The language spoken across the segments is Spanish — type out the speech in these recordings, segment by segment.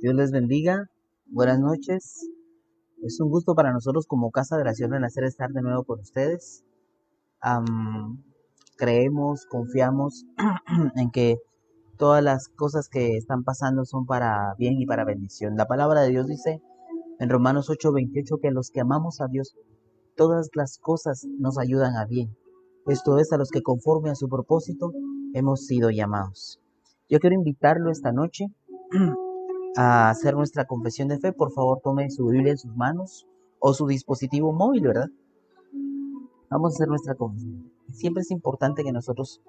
Dios les bendiga. Buenas noches. Es un gusto para nosotros como Casa de Oración Renacer estar de nuevo con ustedes. Creemos, confiamos en que todas las cosas que están pasando son para bien y para bendición. La palabra de Dios dice en Romanos 8:28 que los que amamos a Dios, todas las cosas nos ayudan a bien. Esto es, a los que conforme a su propósito hemos sido llamados. Yo quiero invitarlo esta noche a hacer nuestra confesión de fe. Por favor, tome su Biblia en sus manos o su dispositivo móvil, ¿verdad? Vamos a hacer nuestra confesión. Siempre es importante que nosotros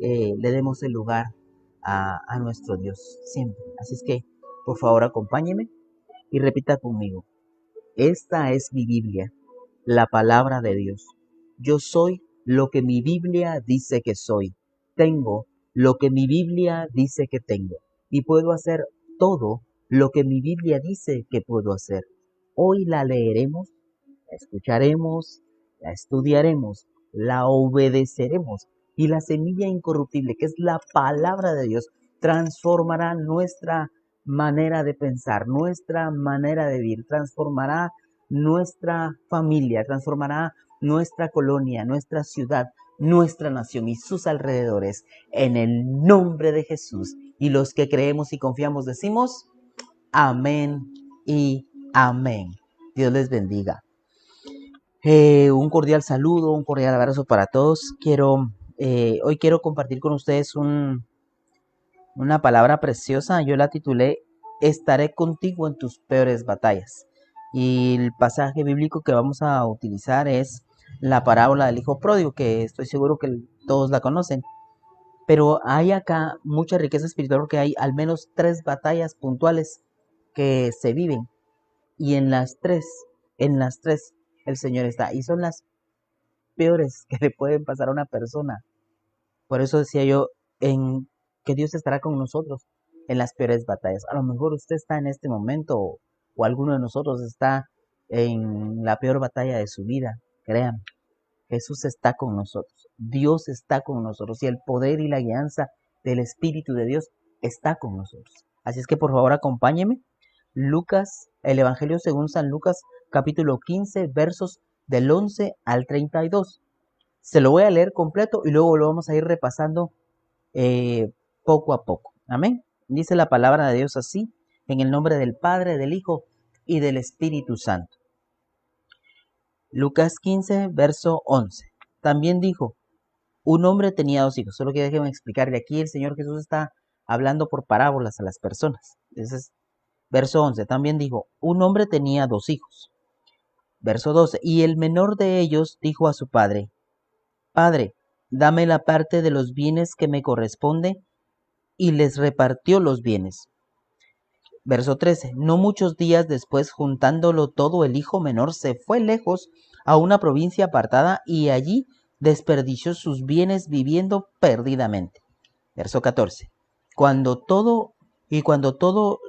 le demos el lugar a nuestro Dios, siempre. Así es que, por favor, acompáñeme y repita conmigo. Esta es mi Biblia, la palabra de Dios. Yo soy lo que mi Biblia dice que soy. Tengo lo que mi Biblia dice que tengo. Y puedo hacer todo lo que mi Biblia dice que puedo hacer. Hoy la leeremos, la escucharemos, la estudiaremos, la obedeceremos. Y la semilla incorruptible, que es la palabra de Dios, transformará nuestra manera de pensar, nuestra manera de vivir, transformará nuestra familia, transformará nuestra colonia, nuestra ciudad, nuestra nación y sus alrededores, en el nombre de Jesús. Y los que creemos y confiamos decimos, amén y amén. Dios les bendiga. Un cordial saludo, un cordial abrazo para todos. Hoy quiero compartir con ustedes una palabra preciosa. Yo la titulé Estaré contigo en tus peores batallas. Y el pasaje bíblico que vamos a utilizar es la parábola del hijo pródigo, que estoy seguro que todos la conocen. Pero hay acá mucha riqueza espiritual porque hay al menos 3 batallas puntuales que se viven. Y en las tres el Señor está. Y son las peores que le pueden pasar a una persona. Por eso decía yo que Dios estará con nosotros en las peores batallas. A lo mejor usted está en este momento o alguno de nosotros está en la peor batalla de su vida. Créanme, Jesús está con nosotros. Dios está con nosotros y el poder y la guianza del Espíritu de Dios está con nosotros. Así es que por favor acompáñeme. El Evangelio según San Lucas, capítulo 15, versos del 11 al 32. Se lo voy a leer completo y luego lo vamos a ir repasando poco a poco. Amén. Dice la palabra de Dios así, en el nombre del Padre, del Hijo y del Espíritu Santo. Lucas 15, verso 11. También dijo, un hombre tenía 2 hijos. Solo que déjenme explicarle. Aquí el Señor Jesús está hablando por parábolas a las personas. Ese es verso 11. También dijo, un hombre tenía 2 hijos. Verso 12. Y el menor de ellos dijo a su padre, Padre, dame la parte de los bienes que me corresponde, y les repartió los bienes. Verso 13. No muchos días después, juntándolo todo, el hijo menor se fue lejos a una provincia apartada y allí desperdició sus bienes viviendo perdidamente. Verso 14. Cuando todo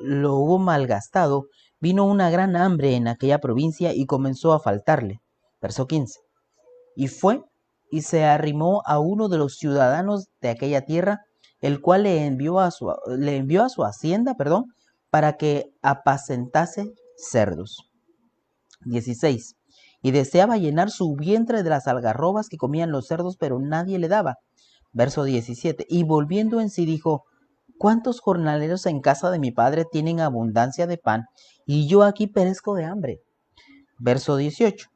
lo hubo malgastado, vino una gran hambre en aquella provincia y comenzó a faltarle. Verso 15. Y fue y se arrimó a uno de los ciudadanos de aquella tierra, el cual le envió a su hacienda, para que apacentase cerdos. 16. Y deseaba llenar su vientre de las algarrobas que comían los cerdos, pero nadie le daba. Verso 17. Y volviendo en sí dijo, ¿cuántos jornaleros en casa de mi padre tienen abundancia de pan, y yo aquí perezco de hambre? Verso 18.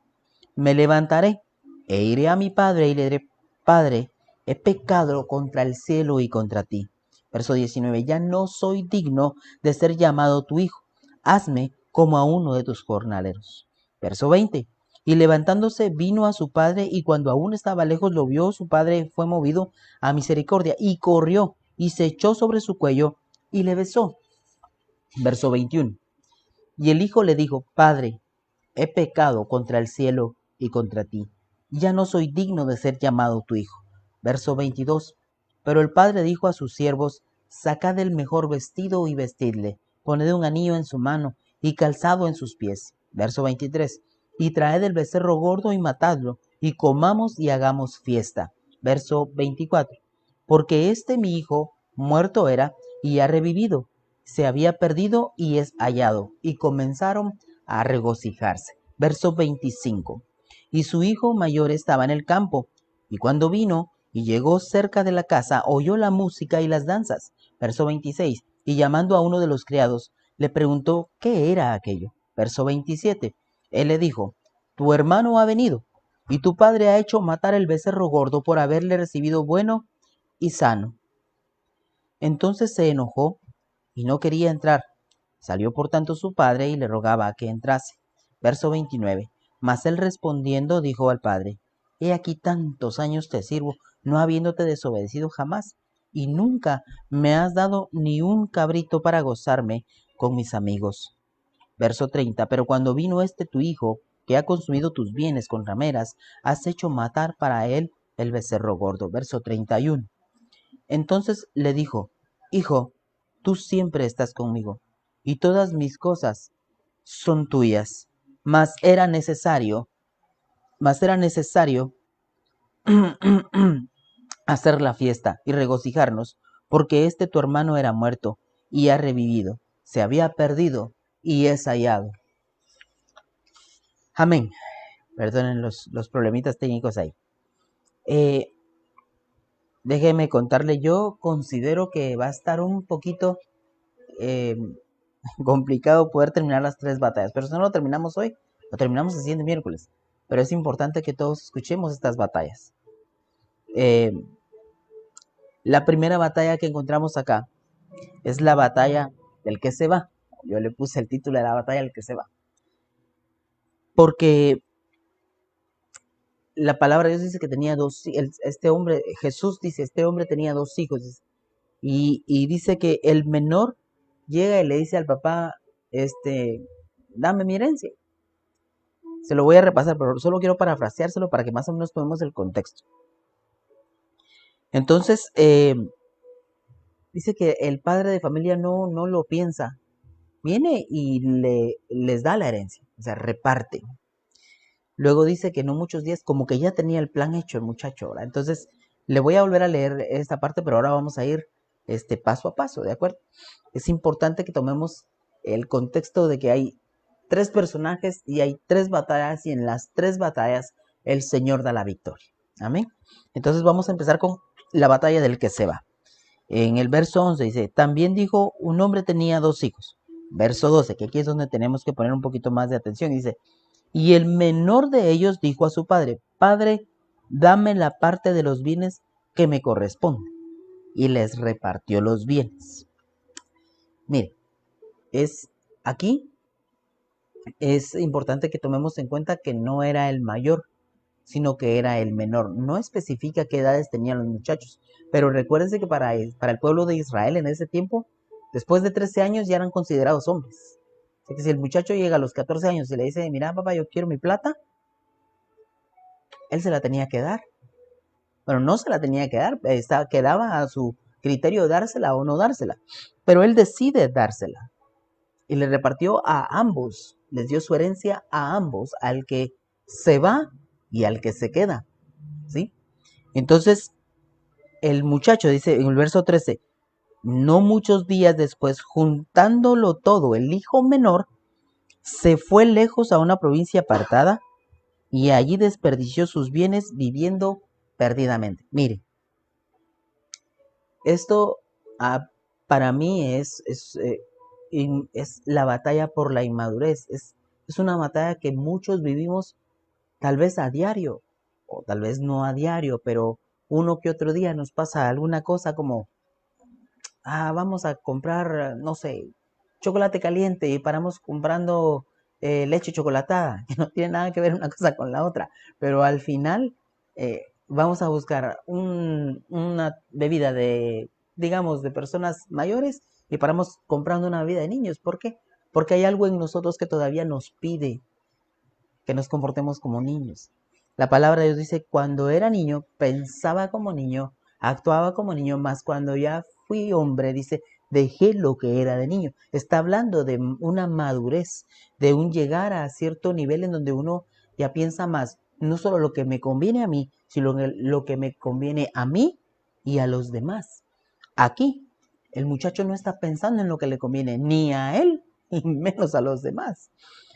Me levantaré e iré a mi padre y le diré, Padre, he pecado contra el cielo y contra ti. Verso 19, ya no soy digno de ser llamado tu hijo. Hazme como a uno de tus jornaleros. Verso 20, y levantándose vino a su padre, y cuando aún estaba lejos lo vio, su padre fue movido a misericordia, y corrió, y se echó sobre su cuello, y le besó. Verso 21, y el hijo le dijo, Padre, he pecado contra el cielo y contra ti. Ya no soy digno de ser llamado tu hijo. Verso 22. Pero el padre dijo a sus siervos, sacad el mejor vestido y vestidle, poned un anillo en su mano y calzado en sus pies. Verso 23. Y traed el becerro gordo y matadlo, y comamos y hagamos fiesta. Verso 24. Porque mi hijo muerto era y ha revivido, se había perdido y es hallado, y comenzaron a regocijarse. Verso 25. Y su hijo mayor estaba en el campo, y cuando vino y llegó cerca de la casa, oyó la música y las danzas. Verso 26. Y llamando a uno de los criados, le preguntó qué era aquello. Verso 27. Él le dijo, tu hermano ha venido, y tu padre ha hecho matar el becerro gordo por haberle recibido bueno y sano. Entonces se enojó y no quería entrar. Salió por tanto su padre y le rogaba que entrase. Verso 29. Mas él respondiendo dijo al padre, he aquí tantos años te sirvo, no habiéndote desobedecido jamás, y nunca me has dado ni un cabrito para gozarme con mis amigos. Verso 30. Pero cuando vino este tu hijo, que ha consumido tus bienes con rameras, has hecho matar para él el becerro gordo. Verso 31. Entonces le dijo, hijo, tú siempre estás conmigo, y todas mis cosas son tuyas, mas era necesario hacer la fiesta y regocijarnos, porque este tu hermano era muerto y ha revivido, se había perdido y es hallado. Amén. Perdonen los problemitas técnicos ahí. Déjeme contarle, yo considero que va a estar un poquito eh, complicado poder terminar las 3 batallas, pero si no lo terminamos hoy, lo terminamos el siguiente miércoles. Pero es importante que todos escuchemos estas batallas. Eh, la primera batalla que encontramos acá es la batalla del que se va. Yo le puse el título de la batalla del que se va. Porque la palabra de Dios dice que tenía este hombre, Jesús dice, este hombre tenía 2 hijos. Y dice que el menor llega y le dice al papá, dame mi herencia. Se lo voy a repasar, pero solo quiero parafraseárselo para que más o menos tomemos el contexto. Entonces, dice que el padre de familia no lo piensa. Viene y les da la herencia, o sea, reparte. Luego dice que no muchos días, como que ya tenía el plan hecho el muchacho, ¿verdad? Entonces, le voy a volver a leer esta parte, pero ahora vamos a ir paso a paso, ¿de acuerdo? Es importante que tomemos el contexto de que hay 3 personajes y hay 3 batallas, y en las 3 batallas el Señor da la victoria. Amén. Entonces vamos a empezar con la batalla del que se va. En el verso 11 dice, también dijo, un hombre tenía 2 hijos. Verso 12, que aquí es donde tenemos que poner un poquito más de atención. Dice, y el menor de ellos dijo a su padre, Padre, dame la parte de los bienes que me corresponde. Y les repartió los bienes. Mire, aquí es importante que tomemos en cuenta que no era el mayor, sino que era el menor. No especifica qué edades tenían los muchachos, pero recuérdense que para el pueblo de Israel en ese tiempo, después de 13 años ya eran considerados hombres. Así que si el muchacho llega a los 14 años y le dice, mira papá, yo quiero mi plata, él se la tenía que dar. Bueno, no se la tenía que dar, quedaba a su criterio dársela o no dársela, pero él decide dársela. Y le repartió a ambos, les dio su herencia a ambos, al que se va y al que se queda, ¿sí? Entonces, el muchacho dice en el verso 13, no muchos días después, juntándolo todo, el hijo menor se fue lejos a una provincia apartada y allí desperdició sus bienes viviendo perdidamente. Mire, esto para mí es la batalla por la inmadurez. Es una batalla que muchos vivimos tal vez a diario, o tal vez no a diario, pero uno que otro día nos pasa alguna cosa como, vamos a comprar, no sé, chocolate caliente y paramos comprando leche chocolatada, que no tiene nada que ver una cosa con la otra, pero al final vamos a buscar una bebida digamos, de personas mayores y paramos comprando una bebida de niños. ¿Por qué? Porque hay algo en nosotros que todavía nos pide que nos comportemos como niños. La palabra de Dios dice, cuando era niño, pensaba como niño, actuaba como niño, mas cuando ya fui hombre, dice, dejé lo que era de niño. Está hablando de una madurez, de un llegar a cierto nivel en donde uno ya piensa más, no solo lo que me conviene a mí, sino lo que me conviene a mí y a los demás. Aquí el muchacho no está pensando en lo que le conviene, ni a él, y menos a los demás.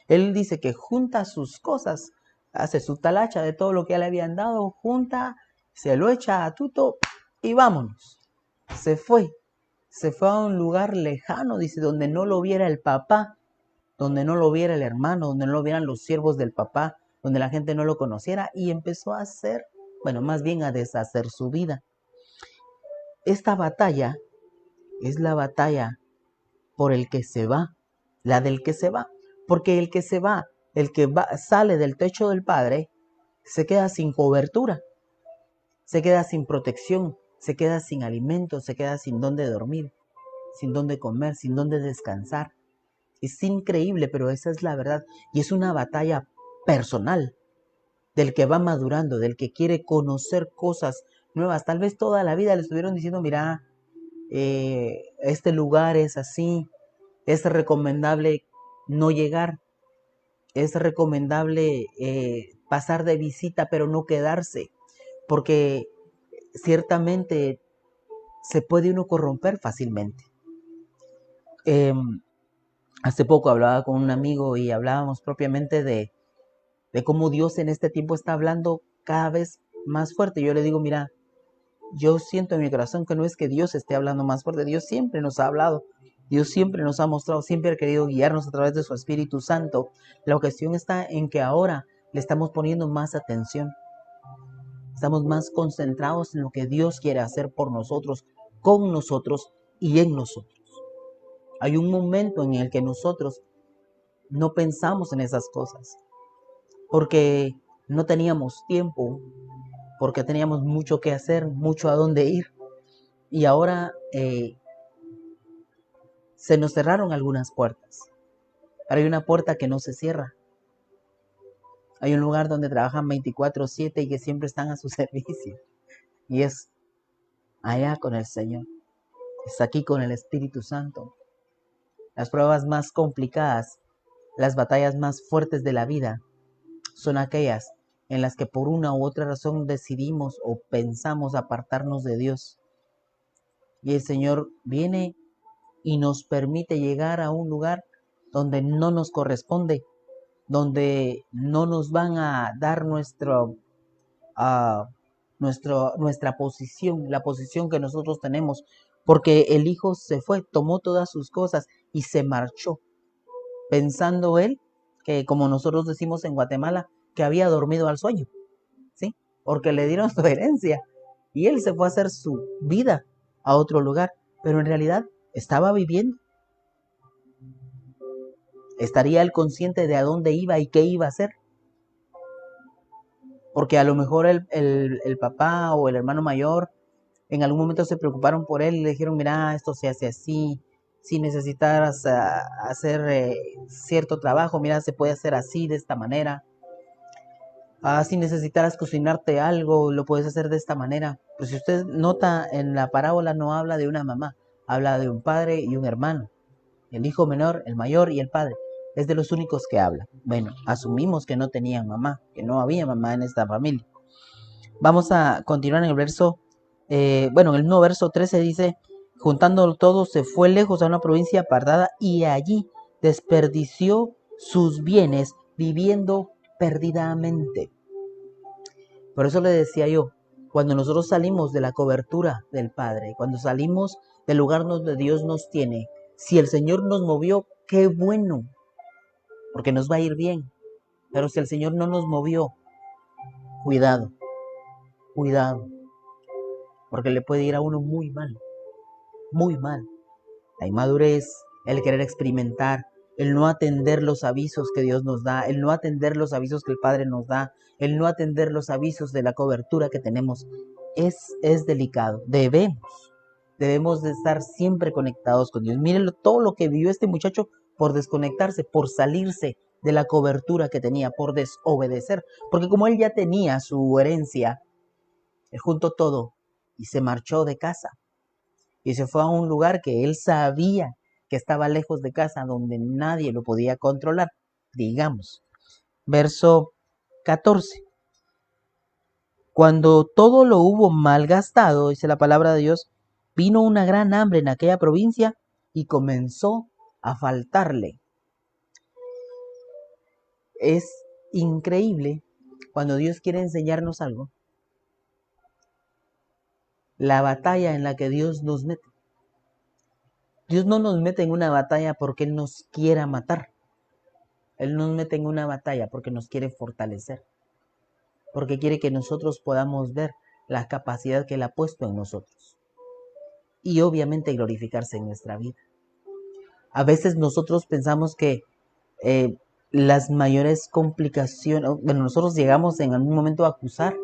Él dice que junta sus cosas, hace su talacha de todo lo que ya le habían dado, junta, se lo echa a tuto y vámonos. Se fue a un lugar lejano, dice, donde no lo viera el papá, donde no lo viera el hermano, donde no lo vieran los siervos del papá, donde la gente no lo conociera, y empezó a hacer, bueno, más bien a deshacer su vida. Esta batalla es la batalla por el que se va, la del que se va, porque el que se va, sale del techo del Padre, se queda sin cobertura, se queda sin protección, se queda sin alimento, se queda sin dónde dormir, sin dónde comer, sin dónde descansar. Es increíble, pero esa es la verdad. Y es una batalla personal del que va madurando, del que quiere conocer cosas nuevas. Tal vez toda la vida le estuvieron diciendo, mira, este lugar es así, es recomendable no llegar, es recomendable pasar de visita, pero no quedarse, porque ciertamente se puede uno corromper fácilmente. Hace poco hablaba con un amigo y hablábamos propiamente de cómo Dios en este tiempo está hablando cada vez más fuerte. Yo le digo, mira, yo siento en mi corazón que no es que Dios esté hablando más fuerte, Dios siempre nos ha hablado, Dios siempre nos ha mostrado, siempre ha querido guiarnos a través de su Espíritu Santo. La cuestión está en que ahora le estamos poniendo más atención, estamos más concentrados en lo que Dios quiere hacer por nosotros, con nosotros y en nosotros. Hay un momento en el que nosotros no pensamos en esas cosas, porque no teníamos tiempo, porque teníamos mucho que hacer, mucho a dónde ir. Y ahora se nos cerraron algunas puertas, pero hay una puerta que no se cierra. Hay un lugar donde trabajan 24/7 y que siempre están a su servicio. Y es allá con el Señor. Es aquí con el Espíritu Santo. Las pruebas más complicadas, las batallas más fuertes de la vida son aquellas en las que por una u otra razón decidimos o pensamos apartarnos de Dios. Y el Señor viene y nos permite llegar a un lugar donde no nos corresponde, donde no nos van a dar nuestra posición, la posición que nosotros tenemos, porque el Hijo se fue, tomó todas sus cosas y se marchó, pensando él que, como nosotros decimos en Guatemala, que había dormido al sueño, ¿sí? Porque le dieron su herencia y él se fue a hacer su vida a otro lugar, pero en realidad estaba viviendo. ¿Estaría él consciente de a dónde iba y qué iba a hacer? Porque a lo mejor el papá o el hermano mayor en algún momento se preocuparon por él y le dijeron, mira, esto se hace así, si necesitaras hacer cierto trabajo, mira, se puede hacer así, de esta manera. Si necesitaras cocinarte algo, lo puedes hacer de esta manera. Pero si usted nota, en la parábola no habla de una mamá, habla de un padre y un hermano. El hijo menor, el mayor y el padre. Es de los únicos que habla. Bueno, asumimos que no tenían mamá, que no había mamá en esta familia. Vamos a continuar en el verso, en el mismo verso 13 dice, juntándolo todo, se fue lejos a una provincia apartada y allí desperdició sus bienes viviendo perdidamente. Por eso le decía yo, cuando nosotros salimos de la cobertura del Padre, cuando salimos del lugar donde Dios nos tiene, si el Señor nos movió, qué bueno, porque nos va a ir bien. Pero si el Señor no nos movió, cuidado, cuidado, porque le puede ir a uno muy mal, muy mal. La inmadurez, el querer experimentar, el no atender los avisos que Dios nos da, el no atender los avisos que el Padre nos da, el no atender los avisos de la cobertura que tenemos, es delicado. Debemos de estar siempre conectados con Dios. Miren todo lo que vivió este muchacho por desconectarse, por salirse de la cobertura que tenía, por desobedecer. Porque como él ya tenía su herencia, él juntó todo y se marchó de casa. Y se fue a un lugar que él sabía que estaba lejos de casa, donde nadie lo podía controlar, digamos. Verso 14. Cuando todo lo hubo malgastado, dice la palabra de Dios, vino una gran hambre en aquella provincia y comenzó a faltarle. Es increíble cuando Dios quiere enseñarnos algo, la batalla en la que Dios nos mete. Dios no nos mete en una batalla porque Él nos quiera matar. Él nos mete en una batalla porque nos quiere fortalecer, porque quiere que nosotros podamos ver la capacidad que Él ha puesto en nosotros y obviamente glorificarse en nuestra vida. A veces nosotros pensamos que las mayores complicaciones, bueno, nosotros llegamos en algún momento a acusar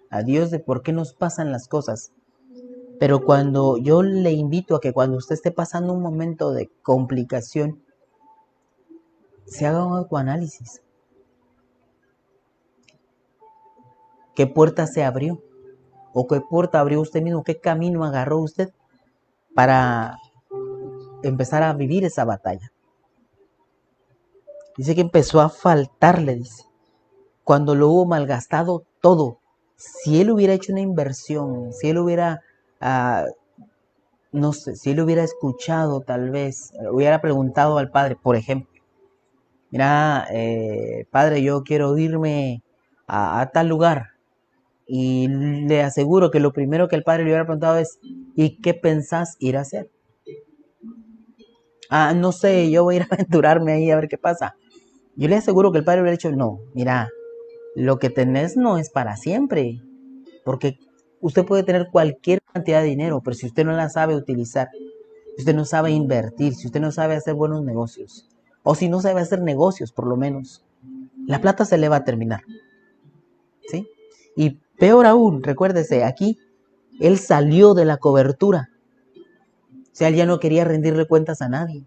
a Dios de por qué nos pasan las cosas. Pero cuando yo le invito a que cuando usted esté pasando un momento de complicación, se haga un autoanálisis. ¿Qué puerta se abrió? ¿O qué puerta abrió usted mismo? ¿Qué camino agarró usted para empezar a vivir esa batalla? Dice que empezó a faltarle, dice, cuando lo hubo malgastado todo. Si él hubiera hecho una inversión, si él hubiera, no sé, si él hubiera escuchado tal vez, hubiera preguntado al padre, por ejemplo, mira, padre, yo quiero irme a tal lugar. Y le aseguro que lo primero que el padre le hubiera preguntado es, ¿y qué pensás ir a hacer? No sé, yo voy a ir a aventurarme ahí a ver qué pasa. Yo le aseguro que el padre hubiera dicho, no, mira, lo que tenés no es para siempre, porque usted puede tener cualquier cantidad de dinero, pero si usted no la sabe utilizar, si usted no sabe invertir, si usted no sabe hacer buenos negocios, o si no sabe hacer negocios por lo menos, la plata se le va a terminar, ¿sí? Y peor aún, recuérdese, aquí él salió de la cobertura, o sea, él ya no quería rendirle cuentas a nadie.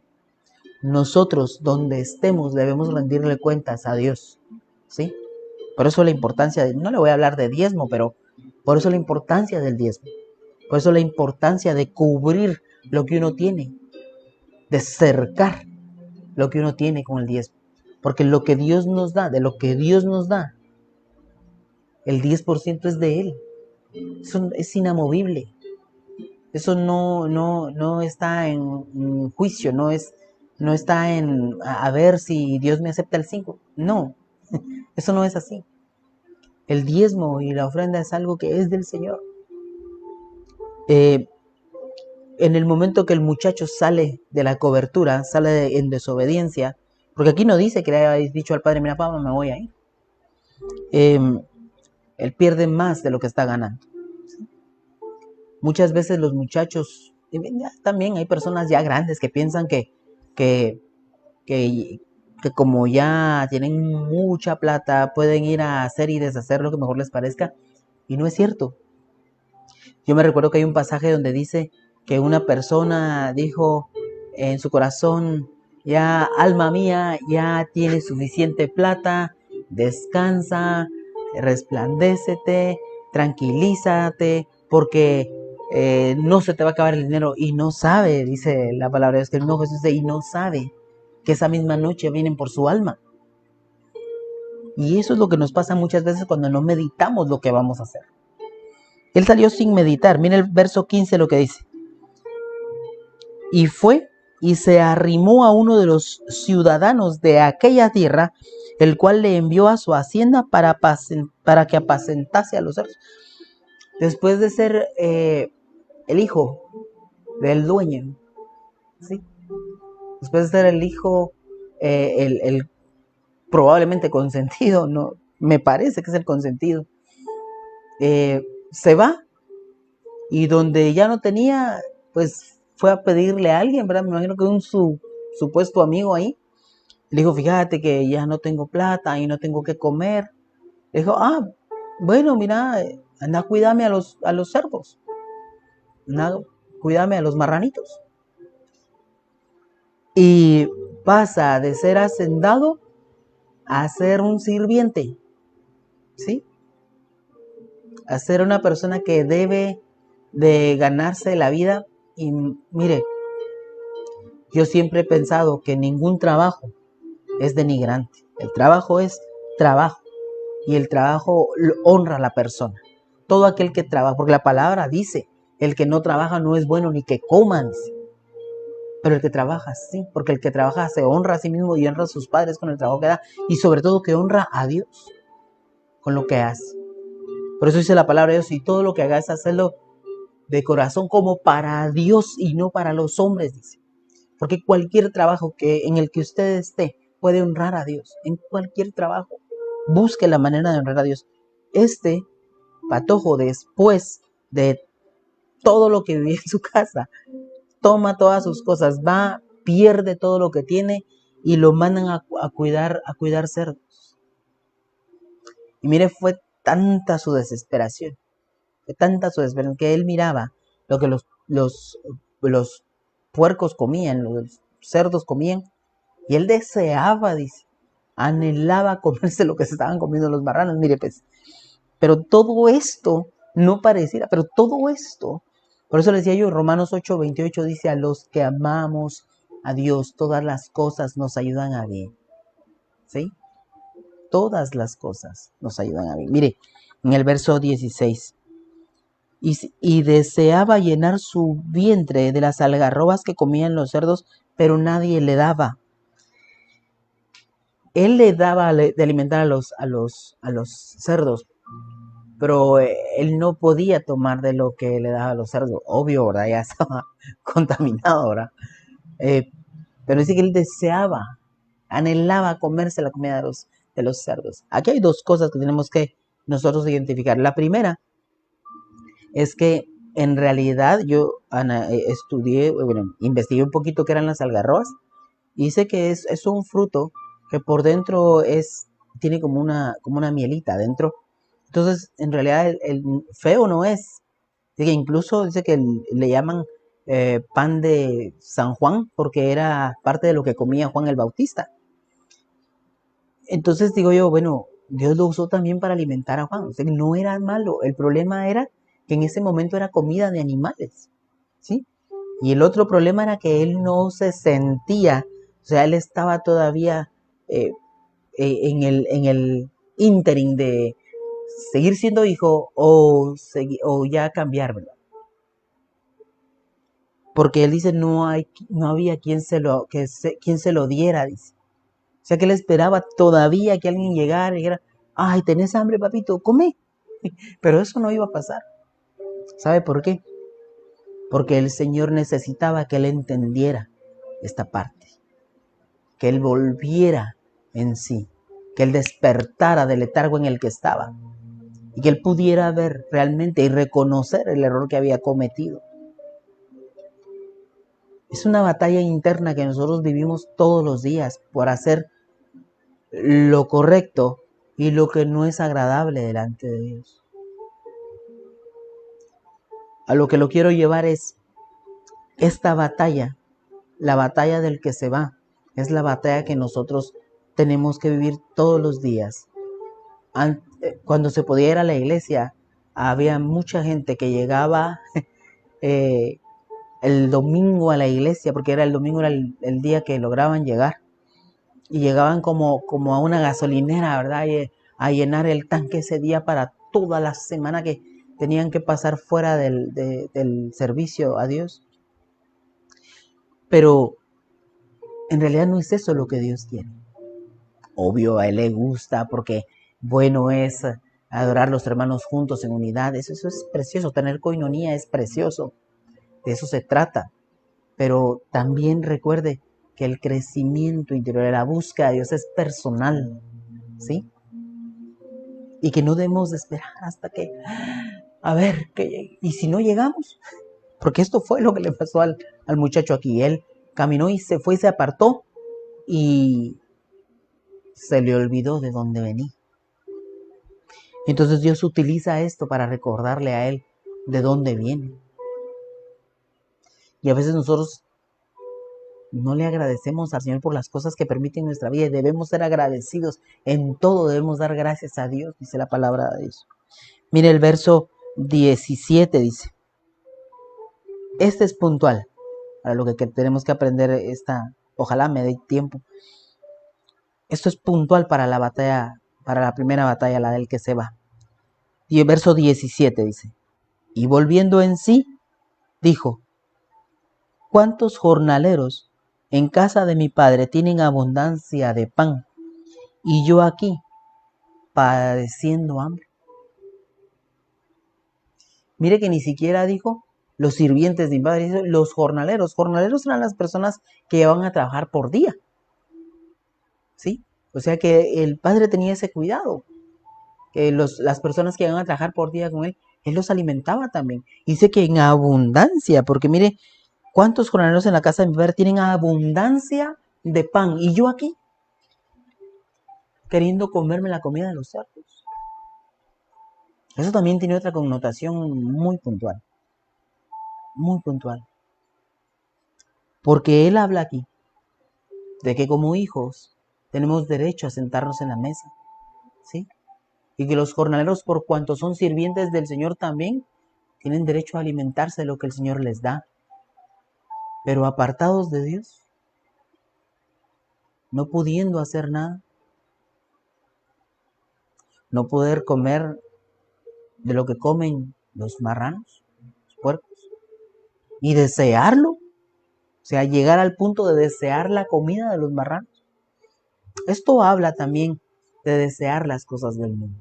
Nosotros, donde estemos, debemos rendirle cuentas a Dios, ¿sí? Por eso la importancia no le voy a hablar de diezmo, pero por eso la importancia del diezmo. Por eso la importancia de cubrir lo que uno tiene, de cercar lo que uno tiene con el diezmo. Porque lo que Dios nos da, de lo que Dios nos da, el 10% es de Él. Eso es inamovible. Eso no está en juicio, no está en a ver si Dios me acepta el 5. No, eso no es así. El diezmo y la ofrenda es algo que es del Señor. En el momento que el muchacho sale de la cobertura, sale en desobediencia, porque aquí no dice que le hayáis dicho al padre, mira papá, me voy a ir. Él pierde más de lo que está ganando. Muchas veces los muchachos, también hay personas ya grandes que piensan que como ya tienen mucha plata, pueden ir a hacer y deshacer lo que mejor les parezca. Y no es cierto. Yo me recuerdo que hay un pasaje donde dice que una persona dijo en su corazón, ya alma mía, ya tienes suficiente plata, descansa, resplandécete, tranquilízate, porque no se te va a acabar el dinero. Y no sabe, dice la palabra de Dios, que el mismo Jesús dice, y no sabe que esa misma noche vienen por su alma. Y eso es lo que nos pasa muchas veces cuando no meditamos lo que vamos a hacer. Él salió sin meditar. Mira el verso 15 lo que dice. Y fue y se arrimó a uno de los ciudadanos de aquella tierra, el cual le envió a su hacienda para que apacentase a los cerdos. Después de ser el hijo del dueño, ¿sí? Después de ser el hijo, el probablemente consentido, no, me parece que es el consentido, se va y donde ya no tenía, pues fue a pedirle a alguien, ¿verdad? Me imagino que su supuesto amigo ahí, le dijo, fíjate que ya no tengo plata y no tengo que comer. Le dijo, bueno, mira, anda, cuídame a los cerdos, anda, cuídame a los marranitos. Y pasa de ser hacendado a ser un sirviente, ¿sí? A ser una persona que debe de ganarse la vida. Y mire, yo siempre he pensado que ningún trabajo es denigrante. El trabajo es trabajo y el trabajo honra a la persona. Todo aquel que trabaja, porque la palabra dice el que no trabaja no es bueno ni que coma, dice. Pero el que trabaja sí, porque el que trabaja se honra a sí mismo y honra a sus padres con el trabajo que da, y sobre todo que honra a Dios con lo que hace. Por eso dice la palabra de Dios, y todo lo que hagas, hacerlo de corazón como para Dios y no para los hombres, dice. Porque cualquier trabajo en el que usted esté puede honrar a Dios. En cualquier trabajo. Busque la manera de honrar a Dios. Este patojo, después de todo lo que vivía en su casa, toma todas sus cosas, va, pierde todo lo que tiene y lo mandan a cuidar cerdos. Y mire, fue tanta su desesperación que él miraba lo que los puercos comían, los cerdos comían, y él deseaba, dice, anhelaba comerse lo que se estaban comiendo los marranos. Mire, pues, pero todo esto no pareciera, pero todo esto, por eso le decía yo, Romanos 8:28 dice, a los que amamos a Dios, todas las cosas nos ayudan a bien. ¿Sí? Todas las cosas nos ayudan a bien. Mire, en el verso 16, y deseaba llenar su vientre de las algarrobas que comían los cerdos, pero nadie le daba. Él le daba de alimentar a los cerdos, pero él no podía tomar de lo que le daba a los cerdos. Obvio, ¿verdad? Ya estaba contaminado, ¿verdad? Pero dice que él deseaba, anhelaba comerse la comida de los cerdos. Aquí hay dos cosas que tenemos que nosotros identificar. La primera es que en realidad yo estudié, bueno, investigué un poquito qué eran las algarrobas y sé que es un fruto que por dentro tiene como una mielita dentro. Entonces, en realidad el feo no es. Así que incluso dice que le llaman pan de San Juan porque era parte de lo que comía Juan el Bautista. Entonces digo yo, bueno, Dios lo usó también para alimentar a Juan. O sea, no era malo. El problema era que en ese momento era comida de animales, ¿sí? Y el otro problema era que él no se sentía, o sea, él estaba todavía en el ínterin de seguir siendo hijo o ya cambiar, ¿verdad? Porque él dice, no había quien quien se lo diera, dice. O sea que él esperaba todavía que alguien llegara y dijera, ay, ¿tenés hambre, papito? Come. Pero eso no iba a pasar. ¿Sabe por qué? Porque el Señor necesitaba que él entendiera esta parte, que él volviera en sí, que él despertara del letargo en el que estaba y que él pudiera ver realmente y reconocer el error que había cometido. Es una batalla interna que nosotros vivimos todos los días por hacer lo correcto y lo que no es agradable delante de Dios. A lo que lo quiero llevar es esta batalla, la batalla del que se va, es la batalla que nosotros tenemos que vivir todos los días. Cuando se podía ir a la iglesia, había mucha gente que llegaba el domingo a la iglesia, porque el domingo era el día que lograban llegar, y llegaban como a una gasolinera, ¿verdad? A llenar el tanque ese día para toda la semana que tenían que pasar fuera del servicio a Dios. Pero en realidad no es eso lo que Dios quiere. Obvio, a Él le gusta porque bueno es adorar a los hermanos juntos en unidad. Eso es precioso. Tener coinonía es precioso. De eso se trata. Pero también recuerde que el crecimiento interior, la búsqueda de Dios es personal. ¿Sí? Y que no debemos de esperar hasta que, a ver, ¿y si no llegamos? Porque esto fue lo que le pasó al muchacho aquí. Él caminó y se fue y se apartó y se le olvidó de dónde venía. Entonces Dios utiliza esto para recordarle a él de dónde viene. Y a veces nosotros no le agradecemos al Señor por las cosas que permite en nuestra vida. Debemos ser agradecidos. En todo debemos dar gracias a Dios, dice la palabra de Dios. Mire el verso 17, dice. Este es puntual para lo que tenemos que aprender ojalá me dé tiempo. Esto es puntual para la batalla, para la primera batalla, la del que se va. Y el verso 17 dice, y volviendo en sí, dijo: ¿cuántos jornaleros en casa de mi padre tienen abundancia de pan y yo aquí padeciendo hambre? Mire que ni siquiera dijo los sirvientes de mi padre, dijo los jornaleros. Jornaleros eran las personas que iban a trabajar por día, ¿sí? O sea que el padre tenía ese cuidado, que las personas que iban a trabajar por día con él los alimentaba también. Dice que en abundancia, porque mire, ¿cuántos jornaleros en la casa de mi padre tienen abundancia de pan? Y yo aquí, queriendo comerme la comida de los cerdos. Eso también tiene otra connotación muy puntual, muy puntual. Porque él habla aquí de que como hijos tenemos derecho a sentarnos en la mesa, ¿sí? Y que los jornaleros, por cuanto son sirvientes del Señor también, tienen derecho a alimentarse de lo que el Señor les da. Pero apartados de Dios, no pudiendo hacer nada, no poder comer de lo que comen los marranos, los puercos, y desearlo, o sea, llegar al punto de desear la comida de los marranos. Esto habla también de desear las cosas del mundo,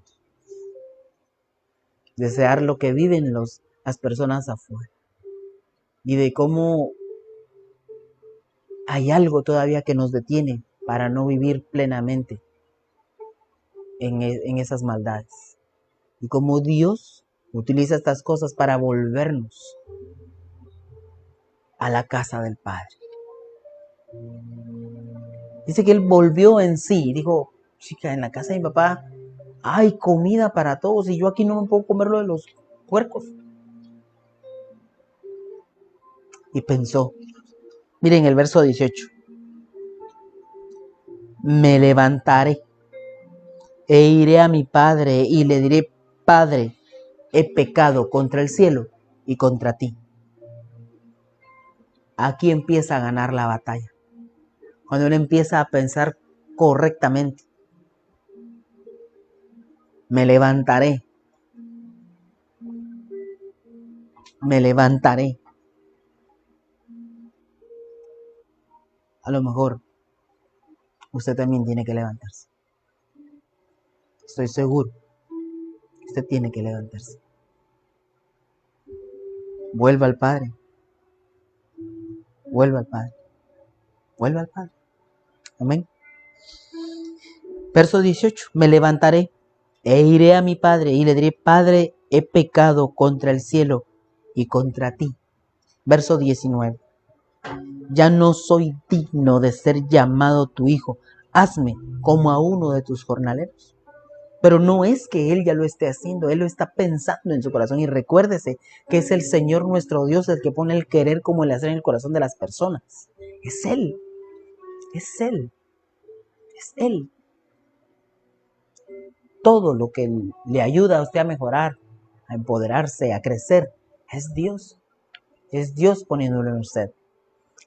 desear lo que viven las personas afuera, y de cómo hay algo todavía que nos detiene para no vivir plenamente en esas maldades. Y cómo Dios utiliza estas cosas para volvernos a la casa del Padre. Dice que él volvió en sí, dijo: chica, en la casa de mi papá hay comida para todos y yo aquí no me puedo comer lo de los puercos. Y pensó, miren el verso 18, me levantaré e iré a mi padre y le diré: Padre, he pecado contra el cielo y contra ti. Aquí empieza a ganar la batalla. Cuando uno empieza a pensar correctamente, me levantaré, me levantaré. A lo mejor usted también tiene que levantarse. Estoy seguro que usted tiene que levantarse. Vuelva al Padre. Vuelva al Padre. Vuelva al Padre. Amén. Verso 18. Me levantaré e iré a mi Padre y le diré: Padre, he pecado contra el cielo y contra ti. Verso 19. Ya no soy digno de ser llamado tu hijo. Hazme como a uno de tus jornaleros. Pero no es que Él ya lo esté haciendo, Él lo está pensando en su corazón. Y recuérdese que es el Señor nuestro Dios el que pone el querer como el hacer en el corazón de las personas. Es Él, es Él, es Él. Todo lo que le ayuda a usted a mejorar, a empoderarse, a crecer, es Dios. Es Dios poniéndolo en usted.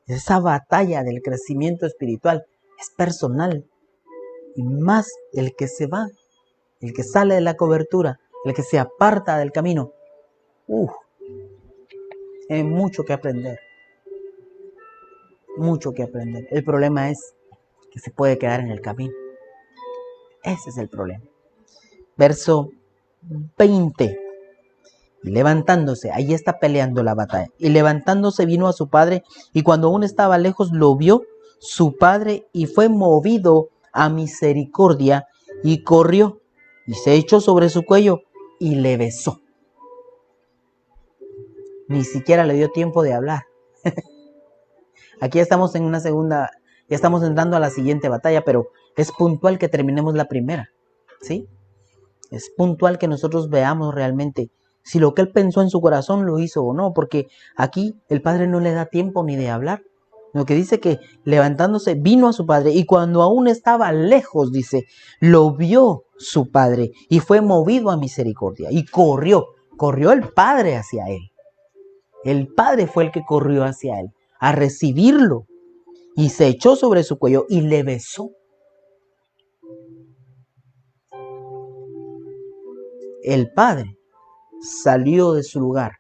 Esa batalla del crecimiento espiritual es personal. Y más el que se va, el que sale de la cobertura, el que se aparta del camino, hay mucho que aprender. Mucho que aprender. El problema es que se puede quedar en el camino. Ese es el problema. Verso 20. Y levantándose, ahí está peleando la batalla. Y levantándose vino a su padre, y cuando aún estaba lejos lo vio su padre, y fue movido a misericordia, y corrió, y se echó sobre su cuello, y le besó. Ni siquiera le dio tiempo de hablar. Aquí estamos en una segunda, ya estamos entrando a la siguiente batalla, pero es puntual que terminemos la primera, ¿sí? Es puntual que nosotros veamos realmente si lo que él pensó en su corazón lo hizo o no, porque aquí el padre no le da tiempo ni de hablar. Lo que dice que levantándose vino a su padre, y cuando aún estaba lejos, dice, lo vio su padre y fue movido a misericordia y corrió el padre hacia él. El padre fue el que corrió hacia él a recibirlo y se echó sobre su cuello y le besó. El padre salió de su lugar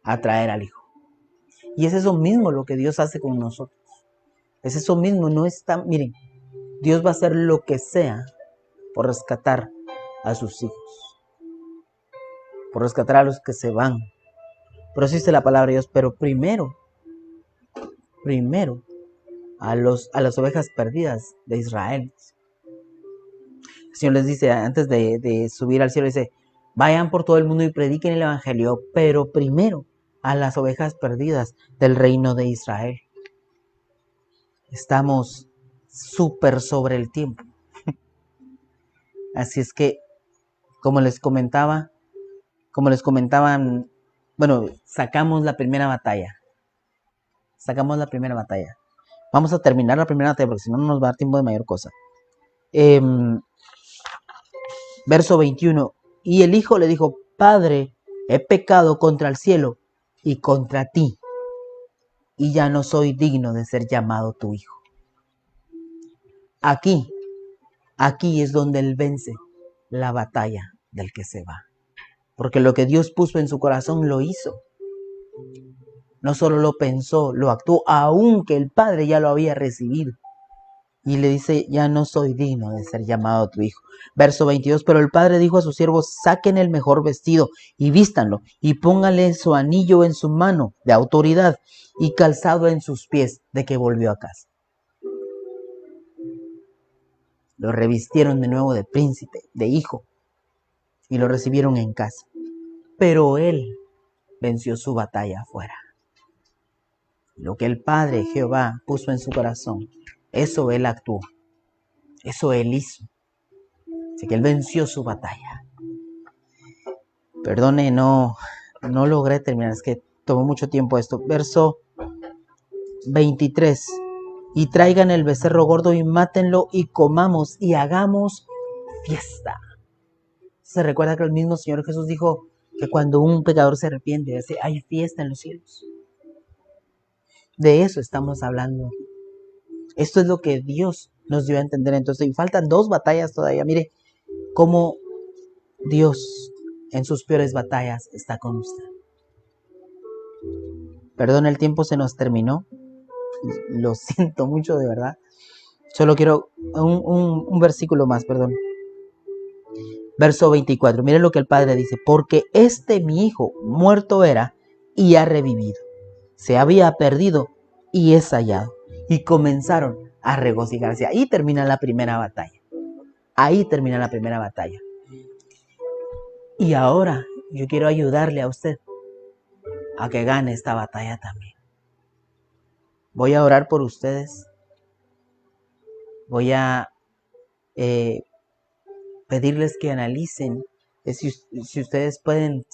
a traer al hijo. Y es eso mismo lo que Dios hace con nosotros. Es eso mismo, no está, miren, Dios va a hacer lo que sea por rescatar a sus hijos, por rescatar a los que se van. Pero así dice la palabra de Dios, pero primero, a las ovejas perdidas de Israel. El Señor les dice, antes de subir al cielo, dice, vayan por todo el mundo y prediquen el evangelio, pero primero a las ovejas perdidas del reino de Israel. Estamos súper sobre el tiempo. Así es que, como les comentaban, bueno, sacamos la primera batalla. Vamos a terminar la primera batalla porque si no, no nos va a dar tiempo de mayor cosa. Verso 21. Y el hijo le dijo, Padre, he pecado contra el cielo y contra ti, y ya no soy digno de ser llamado tu hijo. Aquí es donde él vence la batalla del que se va. Porque lo que Dios puso en su corazón lo hizo. No solo lo pensó, lo actuó, aunque el Padre ya lo había recibido. Y le dice, ya no soy digno de ser llamado tu hijo. Verso 22, pero el padre dijo a sus siervos, saquen el mejor vestido y vístanlo, y pónganle su anillo en su mano de autoridad y calzado en sus pies, de que volvió a casa. Lo revistieron de nuevo de príncipe, de hijo, y lo recibieron en casa. Pero él venció su batalla afuera. Lo que el Padre Jehová puso en su corazón, eso él actuó, eso él hizo. Así que él venció su batalla. Perdone, no logré terminar, es que tomó mucho tiempo esto. Verso 23. Y traigan el becerro gordo y mátenlo y comamos y hagamos fiesta. Se recuerda que el mismo Señor Jesús dijo que cuando un pecador se arrepiente, hay fiesta en los cielos. De eso estamos hablando. Esto es lo que Dios nos dio a entender. Entonces, y faltan 2 batallas todavía. Mire cómo Dios en sus peores batallas está con usted. Perdón, el tiempo se nos terminó. Lo siento mucho, de verdad. Solo quiero un versículo más, perdón. Verso 24. Miren lo que el Padre dice. Porque mi hijo muerto era y ha revivido. Se había perdido y es hallado. Y comenzaron a regocijarse. Ahí termina la primera batalla. Y ahora yo quiero ayudarle a usted a que gane esta batalla también. Voy a orar por ustedes. Voy a pedirles que analicen si ustedes pueden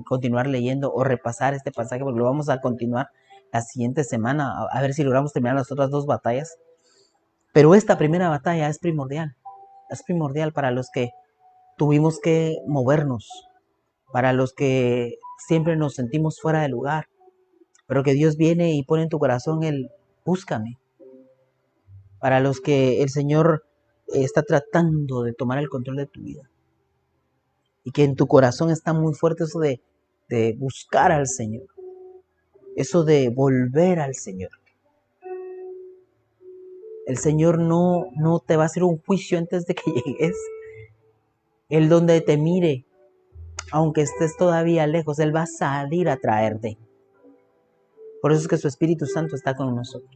continuar leyendo o repasar este pasaje, porque lo vamos a continuar la siguiente semana, a ver si logramos terminar las otras 2 batallas. Pero esta primera batalla es primordial para los que tuvimos que movernos, para los que siempre nos sentimos fuera de lugar, pero que Dios viene y pone en tu corazón el búscame, para los que el Señor está tratando de tomar el control de tu vida y que en tu corazón está muy fuerte eso de buscar al Señor, eso de volver al Señor. El Señor no te va a hacer un juicio antes de que llegues. Él donde te mire, aunque estés todavía lejos, Él va a salir a traerte. Por eso es que su Espíritu Santo está con nosotros,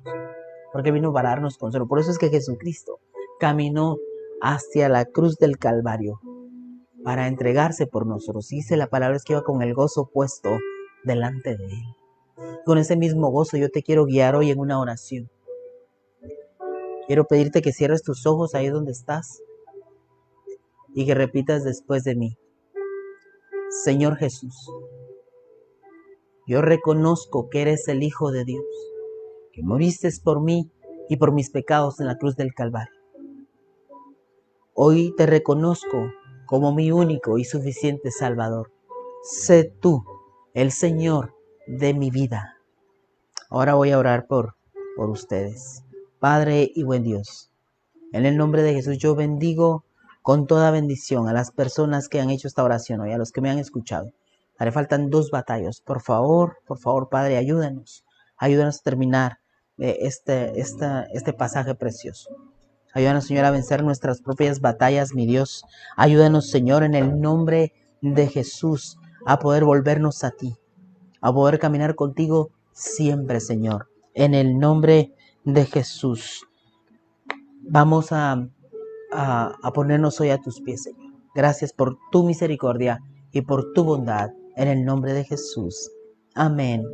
porque vino para darnos consuelo. Por eso es que Jesucristo caminó hacia la cruz del Calvario para entregarse por nosotros. Dice la palabra es que iba con el gozo puesto delante de Él. Con ese mismo gozo yo te quiero guiar hoy en una oración. Quiero pedirte que cierres tus ojos ahí donde estás y que repitas después de mí. Señor Jesús, yo reconozco que eres el Hijo de Dios, que moriste por mí y por mis pecados en la cruz del Calvario. Hoy te reconozco como mi único y suficiente Salvador. Sé tú el Señor de mi vida. Ahora voy a orar por ustedes. Padre y buen Dios, en el nombre de Jesús yo bendigo con toda bendición a las personas que han hecho esta oración hoy, a los que me han escuchado. Haré faltan 2 batallas. Por favor, Padre, ayúdanos Ayúdanos a terminar este pasaje precioso. Ayúdanos, Señor, a vencer nuestras propias batallas, mi Dios. Ayúdanos, Señor, en el nombre de Jesús, a poder volvernos a ti, a poder caminar contigo siempre, Señor. En el nombre de Jesús. Vamos a ponernos hoy a tus pies, Señor. Gracias por tu misericordia y por tu bondad. En el nombre de Jesús. Amén,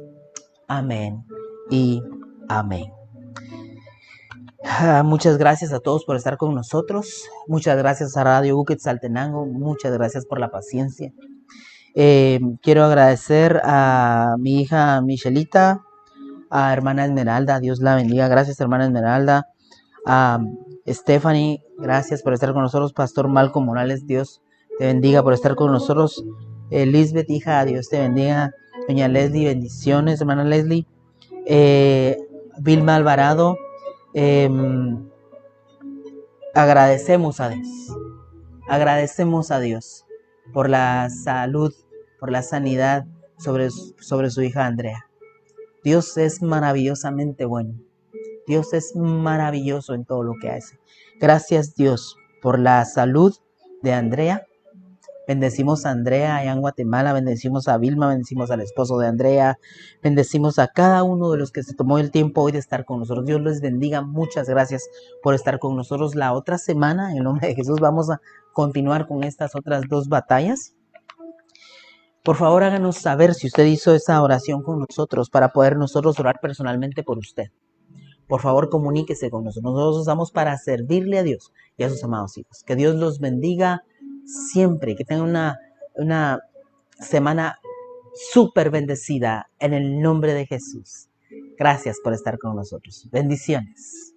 amén y amén. Muchas gracias a todos por estar con nosotros. Muchas gracias a Radio Quetzaltenango. Muchas gracias por la paciencia. Quiero agradecer a mi hija Michelita, a hermana Esmeralda. Dios la bendiga. Gracias, hermana Esmeralda. A Stephanie, gracias por estar con nosotros. Pastor Malcolm Morales, Dios te bendiga por estar con nosotros. Lisbeth, hija, Dios te bendiga. Doña Leslie, bendiciones, hermana Leslie. Vilma Alvarado, agradecemos a Dios. Agradecemos a Dios por la salud, por la sanidad sobre su hija Andrea. Dios es maravillosamente bueno. Dios es maravilloso en todo lo que hace. Gracias, Dios, por la salud de Andrea. Bendecimos a Andrea allá en Guatemala, bendecimos a Vilma, bendecimos al esposo de Andrea, bendecimos a cada uno de los que se tomó el tiempo hoy de estar con nosotros. Dios les bendiga, muchas gracias por estar con nosotros. La otra semana, en el nombre de Jesús, vamos a continuar con estas otras dos batallas. Por favor, háganos saber si usted hizo esa oración con nosotros para poder nosotros orar personalmente por usted. Por favor, comuníquese con nosotros. Nosotros estamos para servirle a Dios y a sus amados hijos. Que Dios los bendiga siempre. Que tengan una semana súper bendecida en el nombre de Jesús. Gracias por estar con nosotros. Bendiciones.